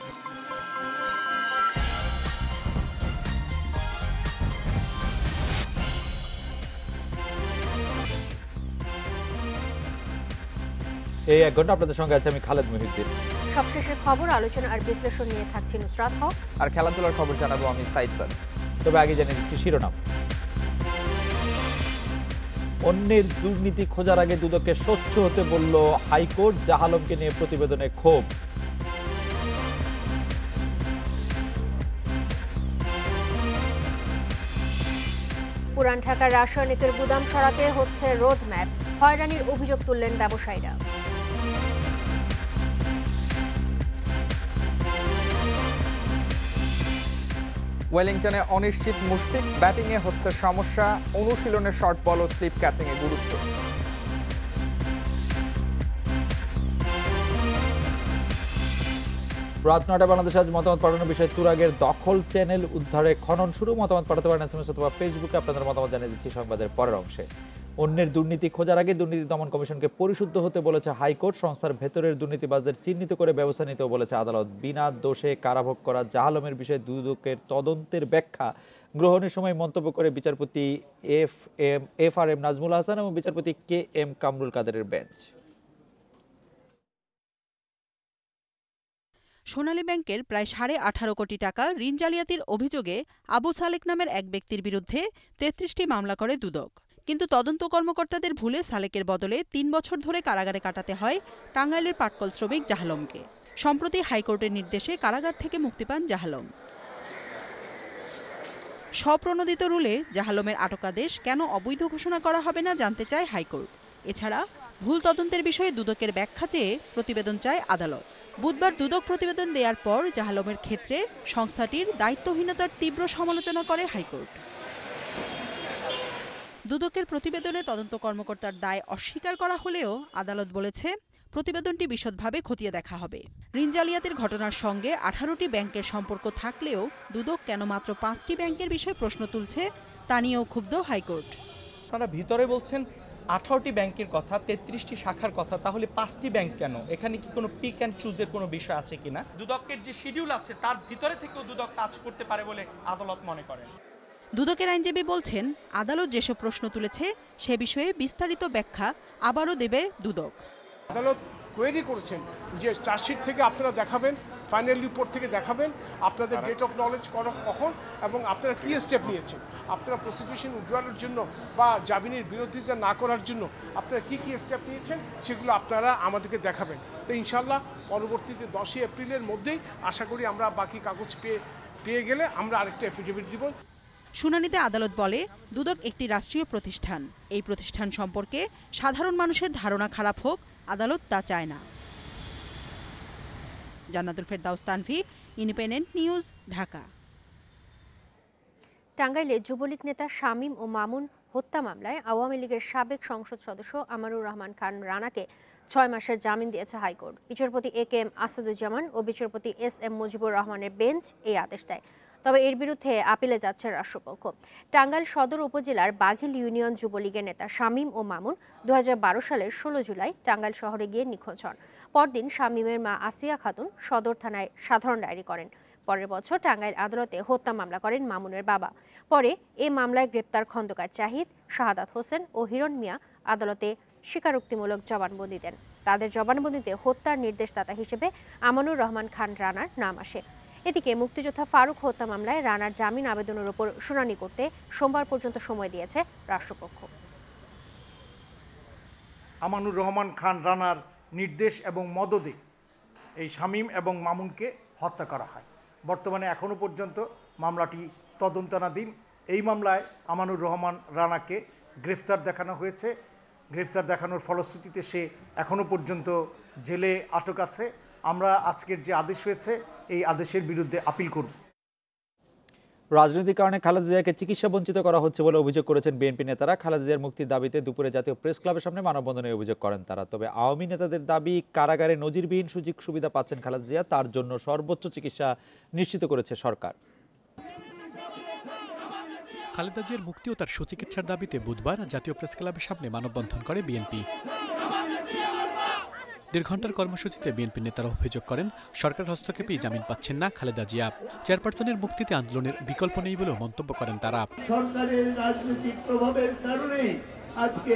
এই 1 ঘন্টা আপনাদের সঙ্গে আছে আমি খালেদ মহিউদ্দিন। সবশেষের খবর, আলোচনা আর বিশ্লেষণ নিয়ে থাকছি নুসরাত হক, আর খেলাধুলার খবর জানাবো আমি সাইদ সাদ। তবে আগে জানিয়ে দিচ্ছি শিরোনাম। অন্যের দুর্নীতি খোঁজার আগে দুদককে স্বচ্ছ হতে বলল হাইকোর্ট, জাহ আলমকে নিয়ে প্রতিবেদনে ক্ষোভ। পুরান ঢাকার রাসায়নিকের গুদাম সরাতে হচ্ছে রোডম্যাপ, হয়রানির অভিযোগ তুললেন ব্যবসায়ীরা। ওয়েলিংটনে অনিশ্চিত মুশফিক, ব্যাটিংয়ে হচ্ছে সমস্যা, অনুশীলনে শর্ট বল ও স্লিপ ক্যাচিংয়ে গুরুত্ব। রাত 9টায় বাংলাদেশ আজ মতামত পাঠানোর বিষয়ে তুরাগের দখল চ্যানেল উদ্ধারে খনন শুরু। মতামত পাঠাতে পারেন এসএমএস অথবা ফেসবুকে। আপনাদের মতামত জানিয়ে দিচ্ছি সংবাদের পরের অংশে। অন্যের দুর্নীতি খোঁজার আগে দুর্নীতি দমন কমিশনকে পরিশুদ্ধ হতে বলেছে হাইকোর্ট। সংস্থার ভেতরের দুর্নীতিবাজদের চিহ্নিত করে ব্যবস্থা নিতেও বলেছে আদালত। বিনা দোষে কারাভোগ করা জাহ আলমের বিষয়ে দুদকের তদন্তের ব্যাখ্যা গ্রহণের সময় মন্তব্য করে বিচারপতি FRM নাজমুল হাসান এবং বিচারপতি KM কামরুল কাদেরের বেঞ্চ। সোনালী ব্যাংকের প্রায় 18.5 কোটি টাকা ঋণ জালিয়াতির অভিযোগে আবু সালেক নামের এক ব্যক্তির বিরুদ্ধে 33টি মামলা করে দুদক। কিন্তু তদন্ত কর্মকর্তাদের ভুলে সালেকের বদলে 3 বছর ধরে কারাগারে কাটাতে হয় টাঙ্গাইলের পাটকল শ্রমিক জাহ আলমকে। সম্প্রতি হাইকোর্টের নির্দেশে কারাগার থেকে মুক্তি পান জাহ আলম। স্বপ্রণোদিত রুলে জাহ আলমের আটকাদেশ কেন অবৈধ ঘোষণা করা হবে না জানতে চায় হাইকোর্ট। এছাড়া ভুল তদন্তের বিষয়ে দুদকের ব্যাখ্যা চেয়ে প্রতিবেদন চায় আদালত। বুধবার দুদক প্রতিবেদন দেওয়ার পর জাহ আলমের ক্ষেত্রে সংস্থাটির দায়িত্বহীনতার তীব্র সমালোচনা করে হাইকোর্ট। দুদকের প্রতিবেদনে তদন্ত কর্মকর্তার দায় অস্বীকার করা হলেও আদালত বলেছে প্রতিবেদনটি বিশদভাবে খতিয়ে দেখা হবে। ঋণ জালিয়াতির ঘটনার সঙ্গে 18টি ব্যাংকের সম্পর্ক থাকলেও দুদক কেন মাত্র 5টি ব্যাংকের বিষয়ে প্রশ্ন তুলছে তা নিয়েও ক্ষুব্ধ হাইকোর্ট। আপনারা ভিতরে বলছেন 18টি ব্যাংকের কথা, 33টি শাখার কথা, তাহলে 5টি ব্যাংক কেন? এখানে কি কোনো পিক অ্যান্ড চুজের কোনো বিষয় আছে কিনা? দুদকের যে শিডিউল আছে তার ভিতরে থেকেও দুদক কাজ করতে পারে বলে আদালত মনে করেন। দুদকের আইনজীবী বলছেন আদালত যেসব প্রশ্ন তুলেছে সে বিষয়ে বিস্তারিত ব্যাখ্যা আবারও দেবে দুদক। আদালত কোয়েরি করেছেন যে চার্জশিট থেকে আপনারা দেখাবেন, ফাইনাল রিপোর্ট থেকে দেখাবেন আপনাদের ডেট অফ নলেজ কখন এবং আপনারা কী স্টেপ নিয়েছেন, আপনারা প্রসিকিউশন উইথড্রয়ালের জন্য বা জামিনের বিরোধিতা না করার জন্য আপনারা কী স্টেপ নিয়েছেন সেগুলো আপনারা আমাদেরকে দেখাবেন। তো ইনশাল্লাহ পরবর্তীতে 10 এপ্রিলের মধ্যেই আশা করি আমরা বাকি কাগজ পেয়ে গেলে আমরা আরেকটা এফিডেভিট দিব। শুনানিতে আদালত বলে দুদক একটি রাষ্ট্রীয় প্রতিষ্ঠান। এই প্রতিষ্ঠান সম্পর্কে সাধারণ মানুষের ধারণা খারাপ হোক, আদালত তা চায় না। জান্নাতুল ফেরদাউস তানভি, ইন্ডিপেন্ডেন্ট নিউজ, ঢাকা। টাঙ্গাইলে যুবলীগ নেতা শামীম ও মামুন হত্যা মামলায় আওয়ামী লীগের সাবেক সংসদ সদস্য আমানুর রহমান খান রানাকে 6 মাসের জামিন দিয়েছে হাইকোর্ট। বিচারপতি KM আসাদুজ্জামান ও বিচারপতি SM মুজিবুর রহমানের বেঞ্চ এই আদেশ দেয়। তবে এর বিরুদ্ধে আপিলে যাচ্ছে রাষ্ট্রপক্ষ। টাঙ্গাইল সদর উপজেলার বাঘিল ইউনিয়ন যুবলীগের নেতা শামীম ও মামুন 2012 সালের 16 জুলাই টাঙ্গাইল শহরে গিয়ে নিখোঁজ হন। পরদিন শামীমের মা আসিয়া খাতুন সদর থানায় সাধারণ ডায়েরি করেন। পরের বছর টাঙ্গাইল আদালতে হত্যা মামলা করেন মামুনের বাবা। পরে এই মামলায় গ্রেপ্তার খন্দকার জাহিদ, শাহাদাত হোসেন ও হিরণ মিয়া আদালতে স্বীকারোক্তিমূলক জবানবন্দি দেন। তাদের জবানবন্দিতে হত্যার নির্দেশদাতা হিসেবে আমানুর রহমান খান রানার নাম আসে। এদিকে মুক্তিযোদ্ধা ফারুক হত্যা মামলায় রানার জামিন আবেদনের উপর শুনানি করতে সোমবার পর্যন্ত সময় দিয়েছে রাষ্ট্রপক্ষ। আমানুর রহমান খান রানার নির্দেশ এবং মদদে এই শামীম এবং মামুনকে হত্যা করা হয়। বর্তমানে এখনও পর্যন্ত মামলাটি তদন্তাধীন। এই মামলায় আমানুর রহমান রানাকে গ্রেফতার দেখানো হয়েছে। গ্রেফতার দেখানোর ফলশ্রুতিতে সে এখনও পর্যন্ত জেলে আটক আছে। আমরা আজকের যে আদেশ হয়েছে এই আদেশের বিরুদ্ধে আপিল করব। রাজনৈতিক কারণে খালেদা জিয়াকে চিকিৎসা বঞ্চিত করা হচ্ছে বলে অভিযোগ করেছেন বিএনপি নেতারা। খালেদা জিয়ার মুক্তির দাবিতে দুপুরে জাতীয় প্রেস ক্লাবের সামনে মানববন্ধনের অভিযোগ করেন তারা। তবে আওয়ামী নেতাদের দাবি, কারাগারে নজিরবিহীন সুযোগ সুবিধা পাচ্ছেন খালেদা জিয়া, তার জন্য সর্বোচ্চ চিকিৎসা নিশ্চিত করেছে সরকার। খালেদা জিয়ার মুক্তি ও তার সুচিকিৎসার দাবিতে বুধবার জাতীয় প্রেস ক্লাবের সামনে মানববন্ধন করে বিএনপি। 1.5 ঘন্টার কর্মসূচিতে বিএনপি নেতারা অভিযোগ করেন সরকার হস্তক্ষেপেই জামিন পাচ্ছেন না খালেদা জিয়া। চেয়ারপারসনের মুক্তিতে আন্দোলনের বিকল্প নেই বলেও মন্তব্য করেন তারা। সরকারের রাজনৈতিক প্রভাবের কারণেই আজকে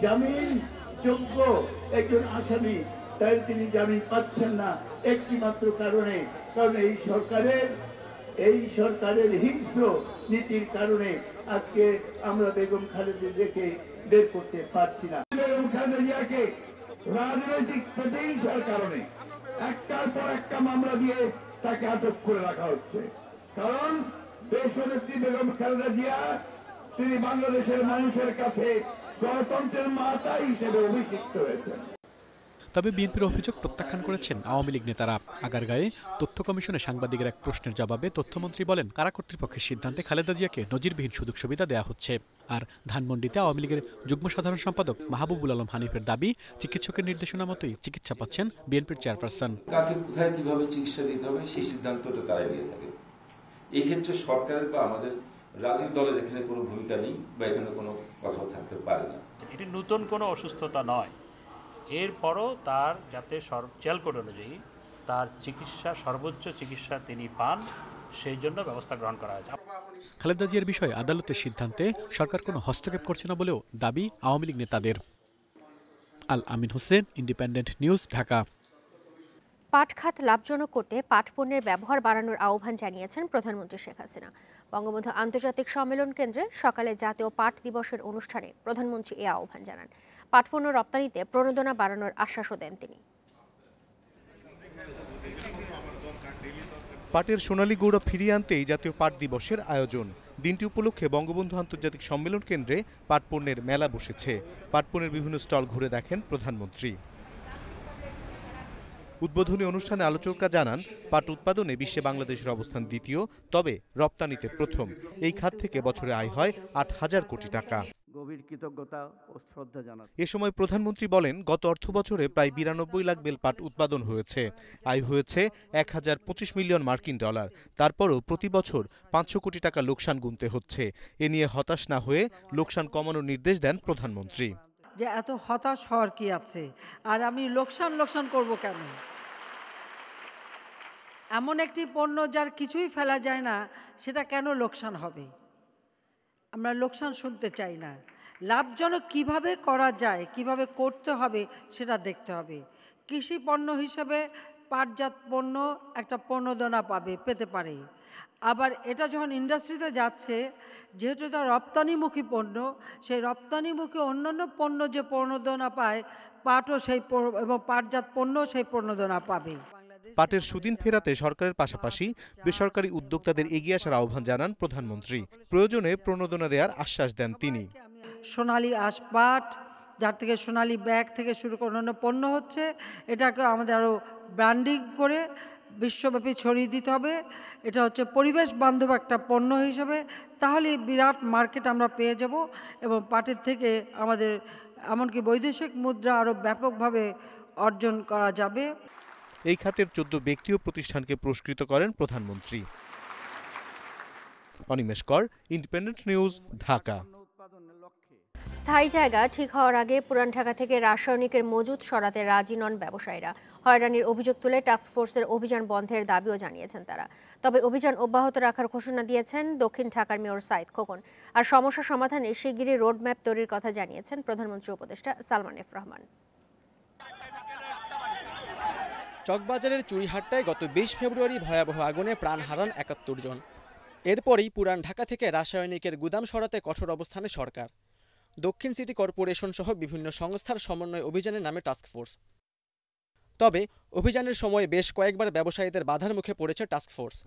জামিন যোগ্য একজন আসামি তাই তিনি জামিন পাচ্ছেন না একটি মাত্র কারণে, কারণ এই সরকারের হিংস্র নীতির কারণে আজকে আমরা বেগম খালেদা জিয়াকে বের করতে পারছি না। বেগম খালেদা জিয়াকে রাজনৈতিক প্রতিহিংসার কারণে একটার পর একটা মামলা দিয়ে তাকে আটক করে রাখা হচ্ছে। কারণ দেশনেত্রী বেগম খালেদা জিয়া তিনি বাংলাদেশের মানুষের কাছে গণতন্ত্রের মাতা হিসেবে অভিষিক্ত হয়েছেন। তবে বিএনপির অভিযোগ প্রত্যাখ্যান করেছেন আওয়ামী লীগ নেতারা। আগারগাঁয়ে তথ্য কমিশনে সাংবাদিকের এক প্রশ্নের জবাবে তথ্যমন্ত্রী বলেন, কারা কর্তৃপক্ষের সিদ্ধান্তে খালেদা জিয়াকে নজিরবিহীন সুযোগ সুবিধা দেওয়া হচ্ছে। আর ধানমন্ডিতে আওয়ামী লীগের যুগ্ম সাধারণ সম্পাদক মাহবুবুল আলম হানিফের দাবি, চিকিৎসকের নির্দেশনা মতোই চিকিৎসা পাচ্ছেন বিএনপির চেয়ারপারসন। কাকে কোথায় কিভাবে চিকিৎসা দিতে হবে সেই সিদ্ধান্তটা তারাই নিয়ে থাকে। এই ক্ষেত্রে সরকারের বা আমাদের রাজনৈতিক দলের এখানে কোনো ভূমিকা নেই বা এখানে কোনো কথাও থাকতে পারে না। এটি নতুন কোনো অসুস্থতা নয়, এরপরও তার যাতে চেয়ার কোড অনুযায়ী তার চিকিৎসা সর্বোচ্চ চিকিৎসা তিনি পান সেই জন্য ব্যবস্থা গ্রহণ করা হয়েছে। খালেদা জিয়ার বিষয়ে আদালতের সিদ্ধান্তে সরকার কোনো হস্তক্ষেপ করছে না বলেও দাবি আওয়ামী লীগ নেতাদের। আল আমিন হোসেন, ইন্ডিপেন্ডেন্ট নিউজ, ঢাকা। পাট খাত লাভজনক করতে পাট পণ্যের ব্যবহার বাড়ানোর আহ্বান জানিয়েছেন প্রধানমন্ত্রী শেখ হাসিনা। বঙ্গবন্ধু আন্তর্জাতিক সম্মেলন কেন্দ্রে সকালে জাতীয় পাট দিবসের অনুষ্ঠানে প্রধানমন্ত্রী এ আহ্বান জানান। পাট পণ্য রপ্তানিতে প্রণোদনা বাড়ানোর আশ্বাসও দেন তিনি। পাটের সোনালী গৌরব ফিরিয়ে আনতে এই জাতীয় পাট দিবসের আয়োজন। দিনটি উপলক্ষে বঙ্গবন্ধু আন্তর্জাতিক সম্মেলন কেন্দ্রে পাট পণ্যের মেলা বসেছে। পাট পণ্যের বিভিন্ন স্টল ঘুরে দেখেন প্রধানমন্ত্রী। উদ্বোধনী অনুষ্ঠানে আলোচকরা জানান, পাট উৎপাদনে বিশ্বে বাংলাদেশের অবস্থান দ্বিতীয়, তবে রপ্তানিতে প্রথম। এই খাত থেকে বছরে আয় হয় 8,000 কোটি টাকা। গভীর কৃতজ্ঞতা ও শ্রদ্ধা জানান। এ সময় প্রধানমন্ত্রী বলেন, গত অর্থ বছরে প্রায় 92 লাখ বেল পাট উৎপাদন হয়েছে। আয় হয়েছে 1025 মিলিয়ন মার্কিন ডলার। তারপরও প্রতি বছর 500 কোটি টাকা লোকসান গুনতে হচ্ছে। এ নিয়ে হতাশ না হয়ে লোকসান কমানোর নির্দেশ দেন প্রধানমন্ত্রী। যে এত হতাশ হওয়ার কি আছে, আর আমি লোকসান করব কেন? এমন একটি পণ্য যার কিছুই ফেলা যায় না, সেটা কেন লোকসান হবে? আমরা লোকসান শুনতে চাই না। লাভজনক কিভাবে করা যায়, কিভাবে করতে হবে সেটা দেখতে হবে। কৃষি পণ্য হিসেবে পাটজাত পণ্য একটা প্রণোদনা পেতে পারে। আবার এটা যখন ইন্ডাস্ট্রিতে যাচ্ছে, যেহেতু এটা রপ্তানিমুখী পণ্য, সেই রপ্তানিমুখী অন্যান্য পণ্য যে প্রণোদনা পায়, পাটও সেই এবং পাটজাত পণ্য সেই প্রণোদনা পাবে। পাটের সুদিন ফেরাতে সরকারের পাশাপাশি বেসরকারি উদ্যোক্তাদের এগিয়ে আসার আহ্বান জানান প্রধানমন্ত্রী। প্রয়োজনে প্রণোদনা দেওয়ার আশ্বাস দেন তিনি। সোনালী আঁশ পাট, যার থেকে সোনালী ব্যাগ থেকে শুরু করে অন্যান্য পণ্য হচ্ছে, এটাকে আমাদের আরও ব্র্যান্ডিং করে বিশ্বব্যাপী ছড়িয়ে দিতে হবে। এটা হচ্ছে পরিবেশ বান্ধব একটা পণ্য হিসেবে, তাহলে বিরাট মার্কেট আমরা পেয়ে যাব এবং পাটের থেকে আমাদের এমনকি বৈদেশিক মুদ্রা আরও ব্যাপকভাবে অর্জন করা যাবে। এই খাতের 14 ব্যক্তি ও প্রতিষ্ঠানকে পুরস্কৃত করেন প্রধানমন্ত্রী। অনিমেষ কর, ইন্ডিপেন্ডেন্ট নিউজ, ঢাকা। স্থায়ী জায়গা ঠিক হওয়ার আগে পুরান ঢাকা থেকে রাসায়নিকের মজুদ সরাতে রাজি নন ব্যবসায়ীরা। হয়রানির অভিযোগ তুলে টাস্কফোর্সের অভিযান বন্ধের দাবিও জানিয়েছেন তারা। তবে অভিযান অব্যাহত রাখার ঘোষণা দিয়েছেন দক্ষিণ ঢাকার মেয়র সাইদ খোকন। আর সমস্যা সমাধানে শিগগিরই রোডম্যাপ তৈরির কথা জানিয়েছেন প্রধানমন্ত্রী উপদেষ্টা সালমান এফ রহমান। চকবাজারের চুড়িহাট্টায় গত 20 ফেব্রুয়ারি ভয়াবহ আগুনে প্রাণ হারান 71 জন। এরপরই পুরান ঢাকা থেকে রাসায়নিকের গুদাম সরাতে কঠোর অবস্থানে সরকার। দক্ষিণ সিটি কর্পোরেশন সহ বিভিন্ন সংস্থার সমন্বয় অভিযানের নামে টাস্কফোর্স। তবে অভিযানের সময় বেশ কয়েকবার ব্যবসায়ীদের বাধার মুখে পড়েছে টাস্কফোর্স।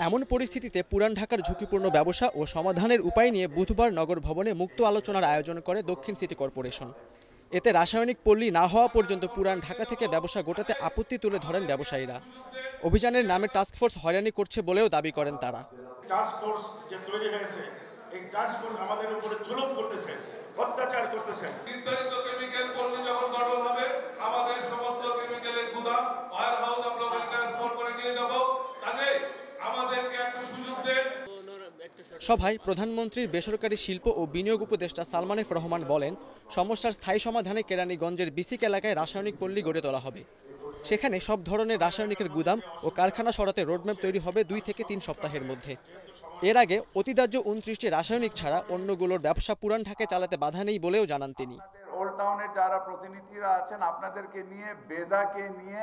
এমন পরিস্থিতিতে পুরান ঢাকার ঝুঁকিপূর্ণ ব্যবসা ও সমাধানের উপায় নিয়ে বুধবার নগর ভবনে মুক্ত আলোচনার আয়োজন করে দক্ষিণ সিটি কর্পোরেশন। এতে রাসায়নিক পল্লী না হওয়া পর্যন্ত পুরান ঢাকা থেকে ব্যবসা গোটাতে আপত্তি তুলে ধরেন ব্যবসায়ীরা। অভিযানের নামে টাস্কফোর্স হয়রানি করছে বলেও দাবি করেন তারা। টাস্কফোর্স যে তৈরি হয়েছে, এই টাস্কফোর্স আমাদের উপরে জুলুম করতেছে, অত্যাচার করতেছে। নির্ধারিত কেমিক্যাল পল্লী যখন গঠন হবে, আমাদের সমস্ত কেমিক্যালের গুদাম ওয়্যার হাউস আমরা ওখানে ট্রান্সফার করে নিয়ে যাব। কাজে আমাদেরকে একটা সুযোগ দেন। সভায় প্রধানমন্ত্রীর বেসরকারি শিল্প ও বিনিয়োগ উপদেষ্টা সালমান এফ রহমান বলেন, সমস্যার স্থায়ী সমাধানে কেরানীগঞ্জের বিসিক এলাকায় রাসায়নিক পল্লী গড়ে তোলা হবে। সেখানে সব ধরনের রাসায়নিকের গুদাম ও কারখানা সরাতে রোডম্যাপ তৈরি হবে 2 থেকে 3 সপ্তাহের মধ্যে। এর আগে অতিদার্য 29টি রাসায়নিক ছাড়া অন্যগুলোর ব্যবসা পুরান ঢাকায় চালাতে বাধা নেই বলেও জানান তিনি। ওল্ড টাউনের যারা প্রতিনিধিরা আছেন আপনাদেরকে নিয়ে, বেজাকে নিয়ে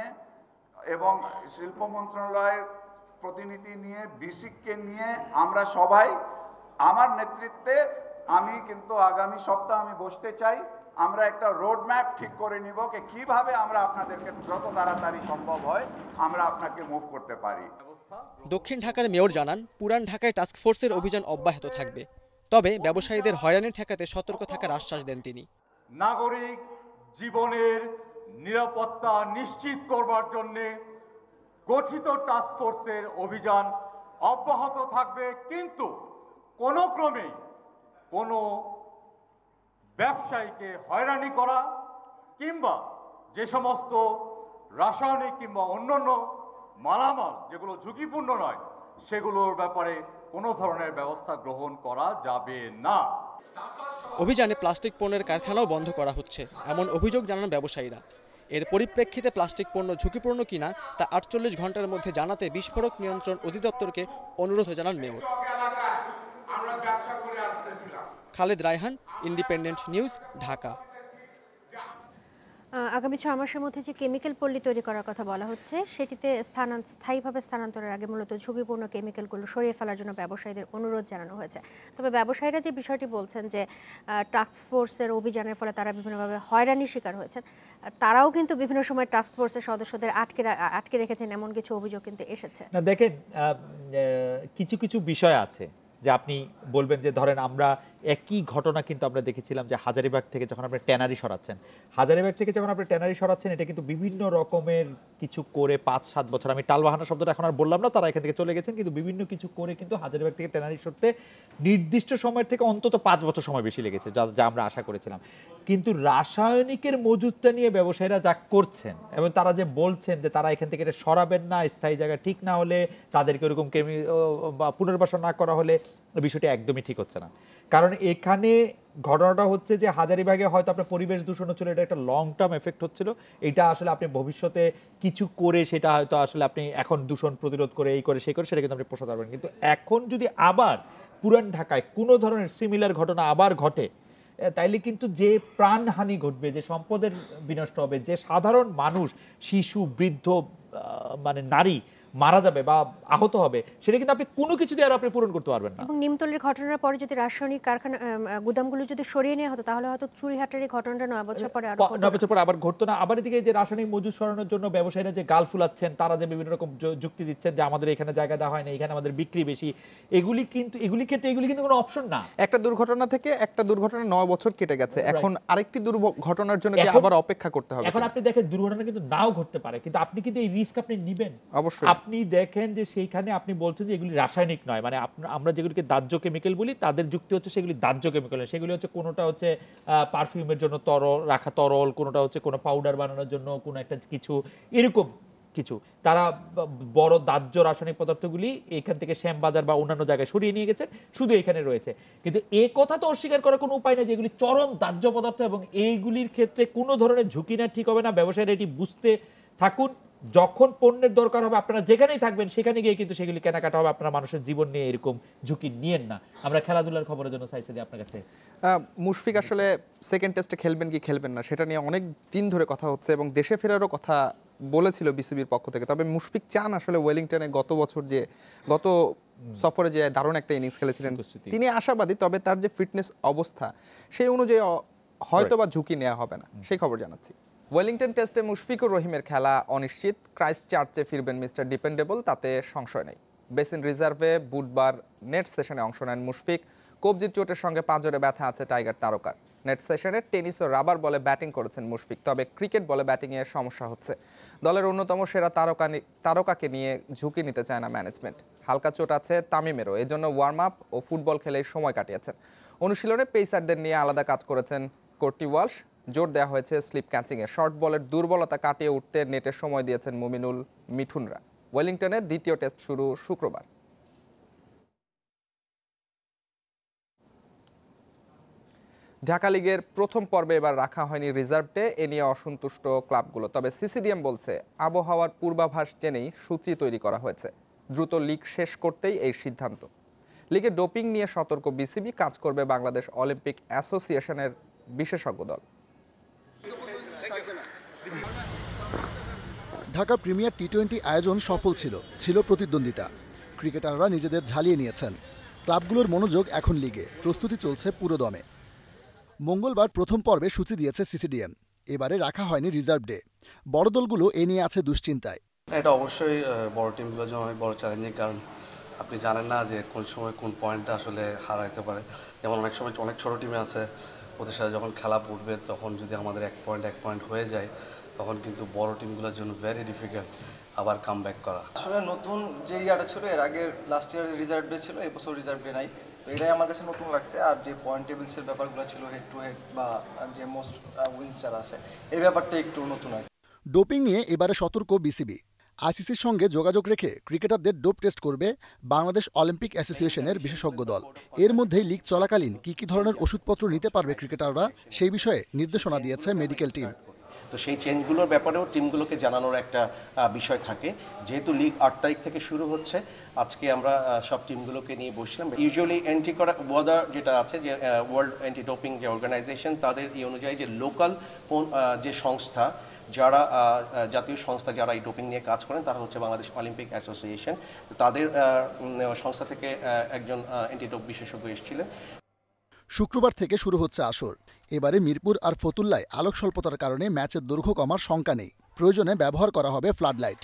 এবং শিল্প মন্ত্রণালয়ের প্রতিনিধি নিয়ে, বিসিককে নিয়ে আমরা সবাই আমার নেতৃত্বে আমি কিন্তু আগামী সপ্তাহ আমি বসতে চাই। আমরা একটা রোড ম্যাপ ঠিক করে নিব যে কিভাবে আমরা আপনাদেরকে যত তাড়াতাড়ি সম্ভব হয় আমরা আপনাকে মুভ করতে পারি। দক্ষিণ ঢাকার মেয়র জানান, পুরান ঢাকায় টাস্কফোর্সের অভিযান অব্যাহত থাকবে, তবে ব্যবসায়ীদের হয়রানি ঠেকাতে সতর্ক থাকার আশ্বাস দেন তিনি। নাগরিক জীবনের নিরাপত্তা নিশ্চিত করবার জন্য গঠিত টাস্কফোর্সের অভিযান অব্যাহত থাকবে, কিন্তু কোনো ক্রমেই কোনো ব্যবসায়ীকে হয়রানি করা কিংবা যে সমস্ত রাসায়নিক কিংবা অন্যান্য মালামাল যেগুলো ঝুঁকিপূর্ণ নয় সেগুলোর ব্যাপারে কোনো ধরনের ব্যবস্থা গ্রহণ করা যাবে না। অভিযানে প্লাস্টিক পণ্যের কারখানাও বন্ধ করা হচ্ছে, এমন অভিযোগ জানান ব্যবসায়ীরা। এর পরিপ্রেক্ষিতে প্লাস্টিক পণ্য ঝুঁকিপূর্ণ কিনা তা 48 ঘন্টার মধ্যে জানাতে বিস্ফোরক নিয়ন্ত্রণ অধিদপ্তরকে অনুরোধ জানান mayor. Khaled Raihan, independent news, Dhaka. আগামী 6 মাসের মধ্যে যে কেমিক্যাল পল্লী তৈরি করার কথা বলা হচ্ছে, সেটিতে স্থায়ীভাবে স্থানান্তরের আগে মূলত ঝুঁকিপূর্ণ কেমিক্যালগুলো সরিয়ে ফেলার জন্য ব্যবসায়ীদের অনুরোধ জানানো হয়েছে। তবে ব্যবসায়ীরা যে বিষয়টি বলছেন যে টাস্কফোর্সের অভিযানের ফলে তারা বিভিন্নভাবে হয়রানির শিকার হয়েছেন, তারাও কিন্তু বিভিন্ন সময় টাস্কফোর্সের সদস্যদের আটকে রেখেছেন, এমন কিছু অভিযোগ কিন্তু এসেছে। না দেখেন, কিছু কিছু বিষয় আছে যে আপনি বলবেন যে ধরেন আমরা একই ঘটনা কিন্তু আমরা দেখেছিলাম যে হাজারীবাগ থেকে যখন আপনি ট্যানারি সরাচ্ছেন, হাজারীবাগ থেকে যখন আপনি ট্যানারি সরাচ্ছেন, এটা কিন্তু বিভিন্ন রকমের কিছু করে 5-7 বছর, আমি টালবাহানা শব্দটা এখন আর বললাম না, তারা এখান থেকে চলে গেছেন, কিন্তু বিভিন্ন কিছু করে কিন্তু হাজারীবাগ থেকে ট্যানারি সরতে নির্দিষ্ট সময়ের থেকে অন্তত 5 বছর সময় বেশি লেগেছে, যা আমরা আশা করেছিলাম। কিন্তু রাসায়নিকের মজুদটা নিয়ে ব্যবসায়ীরা যা করছেন এবং তারা যে বলছেন যে তারা এখান থেকে এটা সরাবেন না, স্থায়ী জায়গা ঠিক না হলে তাদেরকে ওরকম পুনর্বাসন না করা হলে বিষয়টি একদমই ঠিক হচ্ছে না। কারণ এখানে ঘটনাটা হচ্ছে যে হাজারীবাগে হয়তো আপনার পরিবেশ দূষণ হচ্ছিল, এটা একটা লং টার্ম এফেক্ট হচ্ছিল, এটা আসলে আপনি ভবিষ্যতে কিছু করে সেটা হয়তো আসলে আপনি এখন দূষণ প্রতিরোধ করে এই করে সেই করে সেটা কিন্তু আপনি পোষাতে পারবেন। কিন্তু এখন যদি আবার পুরান ঢাকায় কোনো ধরনের সিমিলার ঘটনা আবার ঘটে, তাইলে কিন্তু যে প্রাণহানি ঘটবে, যে সম্পদের বিনষ্ট হবে, যে সাধারণ মানুষ, শিশু, বৃদ্ধ, মানে নারী মারা যাবে বা আহত হবে, সেটা কিন্তু আপনি কোনো কিছু দিয়ে আর আপনি পূরণ করতে পারবেন না। এবং নিমতলের ঘটনার পরে যদি রাসায়নিক কারখানা গুদামগুলো যদি সরিয়ে নেওয়া হতো, তাহলে হয়তো চুরিহাটের এই ঘটনাটা 9 বছর পরে আবার ঘটতো না। আবার এদিকে যে রাসায়নিক মজুদ সরানোর জন্য ব্যবসায়ীরা যে গাল ফুলাচ্ছেন, তারা যে বিভিন্ন রকম যুক্তি দিচ্ছেন যে আমাদের এখানে জায়গা দেওয়া হয় না, এখানে আমাদের বিক্রি বেশি, এগুলি কিন্তু কোনো অপশন না। একটা দুর্ঘটনা থেকে একটা দুর্ঘটনা 9 বছর কেটে গেছে, এখন আরেকটি দুর্ঘটনার জন্য কি আবার অপেক্ষা করতে হবে? এখন আপনি দেখেন দুর্ঘটনা কিন্তু নাও ঘটতে পারে, কিন্তু আপনি কিন্তু এই রিস্ক আপনি নেবেন অবশ্যই। আপনি দেখেন যে সেইখানে আপনি বলছেন যে এগুলি রাসায়নিক নয়, মানে আমরা যেগুলিকে দাহ্য কেমিক্যাল বলি, তাদের যুক্তি হচ্ছে সেগুলি দাহ্য কেমিক্যাল নয়, সেগুলি হচ্ছে কোনোটা হচ্ছে পারফিউমের জন্য তরল, কোনোটা হচ্ছে কোনো পাউডার বানানোর জন্য কোনো একটা কিছু, এরকম কিছু। তারা বড় দাহ্য রাসায়নিক পদার্থগুলি এখান থেকে শ্যামবাজার বা অন্যান্য জায়গায় সরিয়ে নিয়ে গেছে, শুধু এখানে রয়েছে। কিন্তু এই কথা তো অস্বীকার করার কোনো উপায় নেই, যেগুলি চরম দাহ্য পদার্থ এবং এইগুলির ক্ষেত্রে কোনো ধরনের ঝুঁকি না, ঠিক হবে না। ব্যবসায়ীরা এটি বুঝতে থাকুন, যখন পণ্যের দরকার হবে আপনারা যেখানেই থাকবেন সেখানে গিয়ে কিন্তু সেগুলি কেনাকাটা হবে, আপনারা মানুষের জীবন নিয়ে এরকম ঝুঁকি নিয়েন না। আমরা খেলাধুলার খবরের জন্য চাইছি যে আপনার কাছে মুশফিক আসলে সেকেন্ড টেস্টে খেলবেন কি খেলবেন না সেটা নিয়ে অনেক দিন ধরে কথা হচ্ছে এবং দেশে ফেরারও কথা বলেছিল বিসিবির পক্ষ থেকে। তবে মুশফিক চান আসলে ওয়েলিংটনে গত সফরে যে দারুণ একটা ইনিংস খেলেছিলেন, তিনি আশাবাদী, তবে তার যে ফিটনেস অবস্থা সেই অনুযায়ী হয়তো বা ঝুঁকি নেওয়া হবে না, সেই খবর জানাচ্ছি। ওয়েলিংটন টেস্টে মুশফিকুর রহিমের খেলা অনিশ্চিত। ক্রাইস্ট চার্চে ফিরবেন মিস্টার ডিপেন্ডেবল, তাতে সংশয় নেই। বেসিন রিজার্ভে বুধবার নেট সেশনে অংশ নেন মুশফিক। কবজির চোটের সঙ্গে পাঁজরে ব্যথা আছে টাইগার তারকার। নেট সেশনে টেনিস ও রাবার বলে ব্যাটিং করেছেন মুশফিক, তবে ক্রিকেট বলে ব্যাটিংয়ে সমস্যা হচ্ছে। দলের অন্যতম সেরা তারকাকে নিয়ে ঝুঁকি নিতে চায় না ম্যানেজমেন্ট। হালকা চোট আছে তামিমেরও, এজন্য ওয়ার্ম আপ ও ফুটবল খেলেই সময় কাটিয়েছেন। অনুশীলনে পেসারদের নিয়ে আলাদা কাজ করেছেন কোর্টি ওয়ালশ। জোর দেওয়া হয়েছে স্লিপ ক্যাচিংয়ে। শর্ট বলের দুর্বলতা কাটিয়ে উঠতে নেটে সময় দিয়েছেন মুমিনুল, মিঠুনরা। ওয়েলিংটনে দ্বিতীয় টেস্ট শুরু শুক্রবার। ঢাকা লিগের প্রথম পর্বে এবার রাখা হয়নি রিজার্ভ ডে, এ নিয়ে অসন্তুষ্ট ক্লাবগুলো। তবে সিসিডিএম বলছে আবহাওয়ার পূর্বাভাস জেনেই সূচি তৈরি করা হয়েছে। দ্রুত লিগ শেষ করতেই এই সিদ্ধান্ত। লিগে ডোপিং নিয়ে সতর্ক বিসিবি, কাজ করবে বাংলাদেশ অলিম্পিক অ্যাসোসিয়েশনের বিশেষজ্ঞ দল। ঢাকা প্রিমিয়ার টি-20 আয়োজন সফল ছিল প্রতিদ্বন্দ্বিতা। ক্রিকেটাররা নিজেদের ঝালিয়ে নিয়েছেন। ক্লাবগুলোর মনোযোগ এখন লিগে, প্রস্তুতি চলছে পুরোদমে। মঙ্গলবার প্রথম পর্বে সূচি দিয়েছে সিসিডিএম। এবারে রাখা হয়নি রিজার্ভ ডে। বড় দলগুলো এ নিয়ে আছে দুশ্চিন্তায়। এটা অবশ্যই বড় টিমগুলোর জন্য অনেক বড় চ্যালেঞ্জিং, কারণ আপনি জানেন না যে কোন সময় কোন পয়েন্টটা আসলে হারাইতে পারে। যেমন অনেক সময় অনেক ছোট টিমে আছে, ওদের সাথে যখন খেলা পড়বে তখন যদি আমাদের এক পয়েন্ট হয়ে যায় তখন কিন্তু বড় টিমগুলোর জন্য ভেরি ডিফিকাল্ট আবার কাম ব্যাক করা। আসলে নতুন যে ইয়ারটা ছিল, এর আগে লাস্ট ইয়ার রিজার্ভ ডে ছিল, এবছর রিজার্ভ ডে নাই, তো এটাই আমার কাছে নতুন লাগছে। আর যে পয়েন্ট টেবিলসের ব্যাপারগুলো ছিল, হেড টু হেড বা যে মোস্ট উইন্স যারা আছে, এই ব্যাপারটা একটু নতুন হয়। ডোপিং নিয়ে এবারে সতর্ক বিসিবি। আইসিসির সঙ্গে যোগাযোগ রেখে ক্রিকেটারদের ডোপ টেস্ট করবে বাংলাদেশ অলিম্পিক অ্যাসোসিয়েশনের বিশেষজ্ঞ দল। এর মধ্যেই লিগ চলাকালীন কী ধরনের ওষুধপত্র নিতে পারবে ক্রিকেটাররা, সেই বিষয়ে নির্দেশনা দিয়েছে মেডিকেল টিম। তো সেই চেঞ্জগুলোর ব্যাপারেও টিমগুলোকে জানানোর একটা বিষয় থাকে। যেহেতু লিগ 8 তারিখ থেকে শুরু হচ্ছে, আজকে আমরা সব টিমগুলোকে নিয়ে বসছিলাম। ইউজুয়ালি ওয়াদা যেটা আছে, যে ওয়ার্ল্ড অ্যান্টি ডোপিং যে অর্গানাইজেশন, তাদের এই অনুযায়ী যে লোকাল যে সংস্থা, যারা জাতীয় সংস্থা যারা এই ডোপিং নিয়ে কাজ করেন, তারা হচ্ছে বাংলাদেশ অলিম্পিক অ্যাসোসিয়েশন। তাদের সংস্থা থেকে একজন অ্যান্টি ডোপ বিশেষজ্ঞ এসেছিলেন। শুক্রবার থেকে শুরু হচ্ছে আসর। এবারে মিরপুর আর ফতুল্লায় আলোক স্বল্পতার কারণে ম্যাচের দৈর্ঘ্য কমার শঙ্কা নেই। প্রয়োজনে ব্যবহার করা হবে flood light.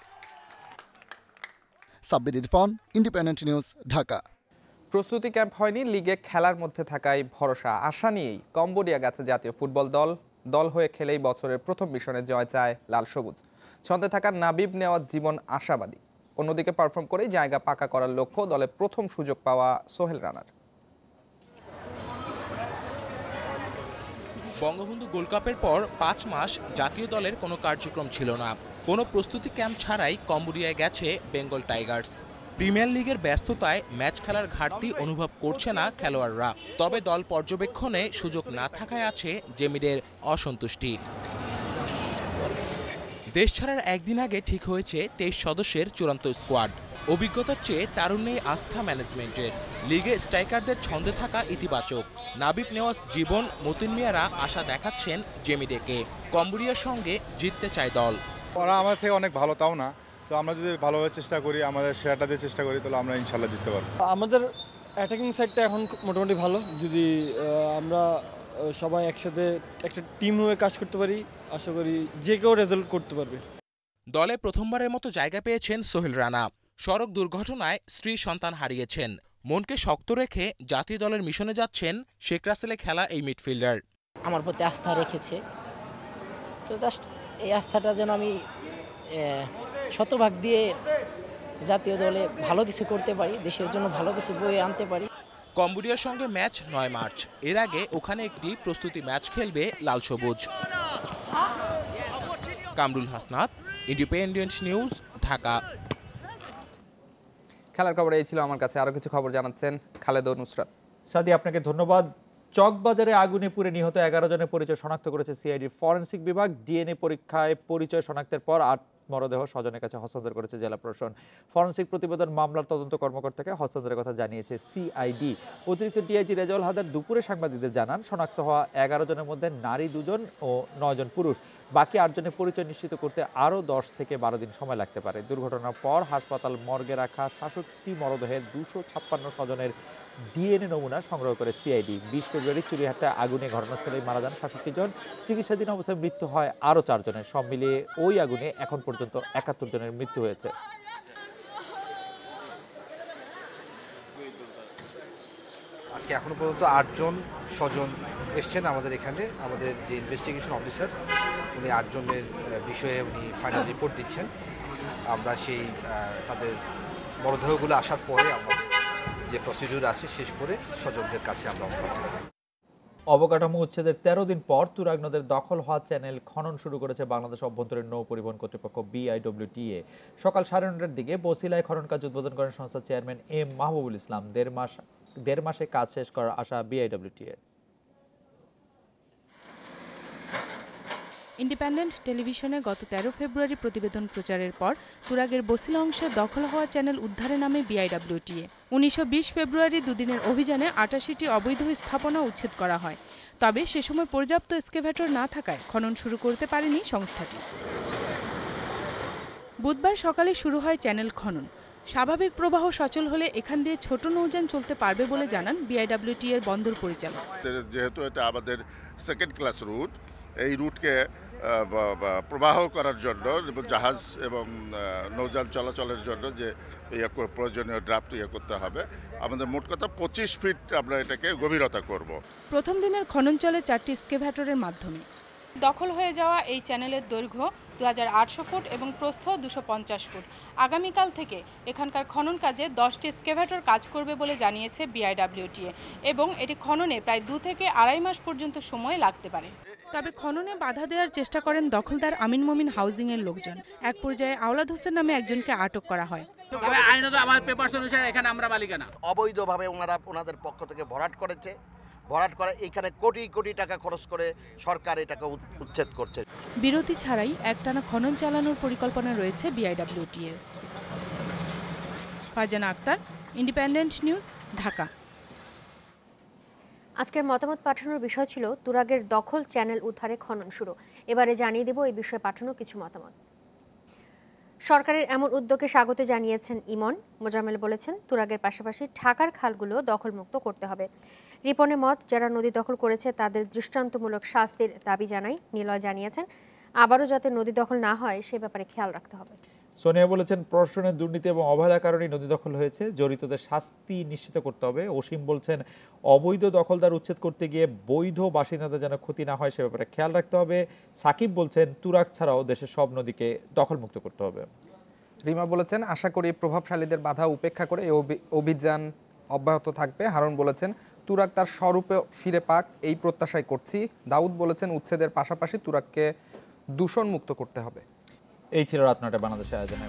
Sabbir Irfan, independent news, Dhaka. প্রস্তুতি ক্যাম্প হয়নি, লিগে খেলার মধ্যে থাকায় ভরসা, আশা নিয়েই কম্বোডিয়া গেছে জাতীয় ফুটবল দল। দল হয়ে খেলেই বছরের প্রথম মিশনে জয় চায় লাল সবুজ। ছন্দে থাকা নাবিব নেওয়ার জীবন আশাবাদী। অন্যদিকে পারফর্ম করেই জায়গা পাকা করার লক্ষ্য দলে প্রথম সুযোগ পাওয়া সোহেল রানার। বঙ্গবন্ধু গোল্ড কাপের পর 5 মাস জাতীয় দলের কোনো কার্যক্রম ছিল না। কোনো প্রস্তুতি ক্যাম্প ছাড়াই কম্বোডিয়ায় গেছে বেঙ্গল টাইগার্স। প্রিমিয়ার লিগের ব্যস্ততায় ম্যাচ খেলার ঘাটতি অনুভব করছে না খেলোয়াড়রা। তবে দল পর্যবেক্ষণে সুযোগ না থাকায় আছে জেমিদের অসন্তুষ্টি। দেশ ছাড়ার একদিন আগে ঠিক হয়েছে 23 সদস্যের চূড়ান্ত স্কোয়াড। অভিজ্ঞতার চেয়ে তারুণ্যেই আস্থা ম্যানেজমেন্টের। লিগে স্ট্রাইকারদের ছন্দে থাকা ইতিবাচক। নাবিব নেওয়াজ, জীবন, মতিন মিয়ারা আশা দেখাচ্ছেন জেমিডেকে। কম্বোডিয়ার সঙ্গে জিততে চায় দল। ওরা আমাদের থেকে অনেক ভালো, তাও না তো আমরা যদি ভালোভাবে চেষ্টা করি, আমাদের সেরাটা দিয়ে চেষ্টা করি, তাহলে আমরা ইনশাল্লাহ জিততে পারবো। আমাদের অ্যাটাকিং সাইডটা এখন মোটামুটি ভালো। যদি আমরা সবাই একসাথে একটা টিম হয়ে কাজ করতে পারি, আশা করি যে কেউ রেজাল্ট করতে পারবে। দলে প্রথমবারের মতো জায়গা পেয়েছেন সোহেল রানা। সড়ক দুর্ঘটনায় স্ত্রী সন্তান হারিয়েছেন। মনকে শক্ত রেখে জাতীয় দলের মিশনে যাচ্ছেন শেখ রাসেলে খেলা এই মিডফিল্ডার। আমার প্রতি আস্থা রেখেছে, তো জাস্ট এই আস্থাটা যেন আমি শতভাগ দিয়ে জাতীয় দলে ভালো কিছু করতে পারি, দেশের জন্য ভালো কিছু বয়ে আনতে পারি। কম্বোডিয়ার সঙ্গে ম্যাচ 9 মার্চ। এর আগে ওখানে একটি প্রস্তুতি ম্যাচ খেলবে লাল সবুজ। Kamrul Hasnat, independent news, Dhaka. খেলার খবর এই ছিল আমার কাছে। আরো কিছু খবর জানাচ্ছেন খালেদ ও নুসরাত। সাদি, আপনাকে ধন্যবাদ। চকবাজারে আগুনে পুড়ে নিহত 11 জনের পরিচয় শনাক্ত করেছে সিআইডির ফরেনসিক বিভাগ। ডিএনএ পরীক্ষায় পরিচয় শনাক্তের পর 8 মরদেহ স্বজনের কাছে হস্তান্তর করেছে জেলা প্রশাসন। ফরেনসিক প্রতিবেদন মামলার তদন্ত কর্মকর্তাকে হস্তান্তরের কথা জানিয়েছে সিআইডি। অতিরিক্ত ডিআইজি রেজাউল হায়দার দুপুরে সাংবাদিকদের জানান, শনাক্ত হওয়া 11 জনের মধ্যে নারী 2 জন ও 9 জন পুরুষ। বাকি 8 জনের পরিচয় নিশ্চিত করতে আরও 10 থেকে 12 দিন সময় লাগতে পারে। দুর্ঘটনার পর হাসপাতাল মর্গে রাখা 66 মরদেহের 256 স্বজনের ডিএনএ নমুনা সংগ্রহ করে সিআইডি। 20 ফেব্রুয়ারি চুরিহাটে আগুনে ঘটনাস্থলেই মারা যান 67 জন। চিকিৎসাধীন অবস্থায় মৃত্যু হয় আরও 4 জনের। সব মিলিয়ে ওই আগুনে এখন পর্যন্ত 71 জনের মৃত্যু হয়েছে। আজকে এখনো পর্যন্ত 8 জন স্বজন এসছেন আমাদের এখানে। আমাদের যে ইনভেস্টিগেশন অফিসার, উনি 8 জনের বিষয়ে উনি ফাইনাল রিপোর্ট দিচ্ছেন। আমরা সেই তাদের মরদেহগুলো আসার পরে আমাদের যে প্রসিডিউর আছে শেষ করে স্বজনদের কাছে আমরা হস্তান্তর করব। অবকাঠামো উচ্ছেদের 13 দিন পর তুরাগ নদের দখল হওয়া চ্যানেল খনন শুরু করেছে বাংলাদেশ অভ্যন্তরীণ নৌ পরিবহন কর্তৃপক্ষ BIWTA। সকাল 9:30টার দিকে বসিলায় খনন কাজ উদ্বোধন করেন সংস্থার চেয়ারম্যান এম মাহবুবুল ইসলাম। দেড় মাসে কাজ শেষ করার আশা BIWTA। ইন্ডিপেন্ডেন্ট টেলিভিশনে গত ১৩ ফেব্রুয়ারি প্রতিবেদন প্রচারের পর তুরাগের বসিলা অংশে দখল হওয়া চ্যানেল উদ্ধারে নামে বিআইডব্লিউটিএ। ১৯-২০ ফেব্রুয়ারি দুদিনের অভিযানে ৮৮টি অবৈধ স্থাপনা উচ্ছেদ করা হয়। তবে সে সময় পর্যাপ্ত এক্সকেভেটর না থাকায় খনন শুরু করতে পারেনি সংস্থাটি। বুধবার সকালে শুরু হয় চ্যানেল খনন। স্বাভাবিক প্রবাহ সচল হলে এখান দিয়ে ছোট নৌযান চলতে পারবে বলে জানান বিআইডব্লিউটিএ এর বন্দর পরিচালক। যেহেতু এটা আমাদের সেকেন্ড ক্লাস রুট, এই রুটকে প্রবাহ করার জন্য জাহাজ এবং নৌযান চলাচলের জন্য যে প্রয়োজনীয় ড্রাফট করতে হবে, আমাদের মোট কথা ২৫ ফিট আমরা এটাকে গভীরতা করব। প্রথম দিনের খনন চলে 4টি এক্সকেভেটরের মাধ্যমে। দখল হয়ে যাওয়া এই চ্যানেলের দৈর্ঘ্য ২৮০০ ফুট এবং প্রস্থ ২৫০ ফুট। আগামীকাল থেকে এখানকার খনন কাজে 10টি এক্সকেভেটর কাজ করবে বলে জানিয়েছে বিআইডব্লিউটিএ এবং এটি খননে প্রায় 2 থেকে আড়াই মাস পর্যন্ত সময় লাগতে পারে। তবে খননে বাধা দেওয়ার চেষ্টা করেন দখলদার আমিন মমিন হাউজিং এর লোকজন। এক পর্যায়ে আওলাদ হোসেন নামে একজনকে আটক করা হয়। অবৈধভাবে ওনাদের পক্ষ থেকে ভরাট করে এখানে কোটি কোটি টাকা খরচ করে সরকার এটাকে উচ্ছেদ করছে। বিরতি ছাড়াই একটানা খনন চালানোর পরিকল্পনা রয়েছে বিআইডব্লিউটিএর। Farzana Akhtar, independent news, Dhaka. আজকের মতামত পাঠানোর বিষয় ছিল তুরাগের দখল চ্যানেল উদ্ধারে খনন শুরু। এবারে জানিয়ে দেব এই বিষয়ে পাঠানো কিছু মতামত। সরকারের এমন উদ্যোগে স্বাগত জানিয়েছেন ইমন। মোজাম্মেল বলেছেন তুরাগের পাশাপাশি ঢাকার খালগুলো দখলমুক্ত করতে হবে। রিপনের মত, যারা নদী দখল করেছে তাদের দৃষ্টান্তমূলক শাস্তির দাবি জানাই। নিলয় জানিয়েছেন আবারও যাতে নদী দখল না হয় সে ব্যাপারে খেয়াল রাখতে হবে। সোনিয়া বলেছেন প্রশাসনের দুর্নীতি এবং অবহেলার কারণে নদী দখল হয়েছে, জড়িতদের শাস্তি নিশ্চিত করতে হবে। অসীম বলছেন অবৈধ দখলদার উচ্ছেদ করতে গিয়ে বৈধ বাসিন্দাদের যেন ক্ষতি না হয় সে ব্যাপারে খেয়াল রাখতে হবে। সাকিব বলছেন তুরাগ ছাড়াও দেশের সব নদীকে দখলমুক্ত করতে হবে। রিমা বলেছেন আশা করি প্রভাবশালীদের বাধা উপেক্ষা করে এই অভিযান অব্যাহত থাকবে। হারুন বলেছেন তুরাগ তার স্বরূপে ফিরে পাক এই প্রত্যাশাই করছি। দাউদ বলেছেন উচ্ছেদের পাশাপাশি তুরাগকে দূষণ মুক্ত করতে হবে। এই ছিল রাত ৯টায় বাংলাদেশের আয়োজনে।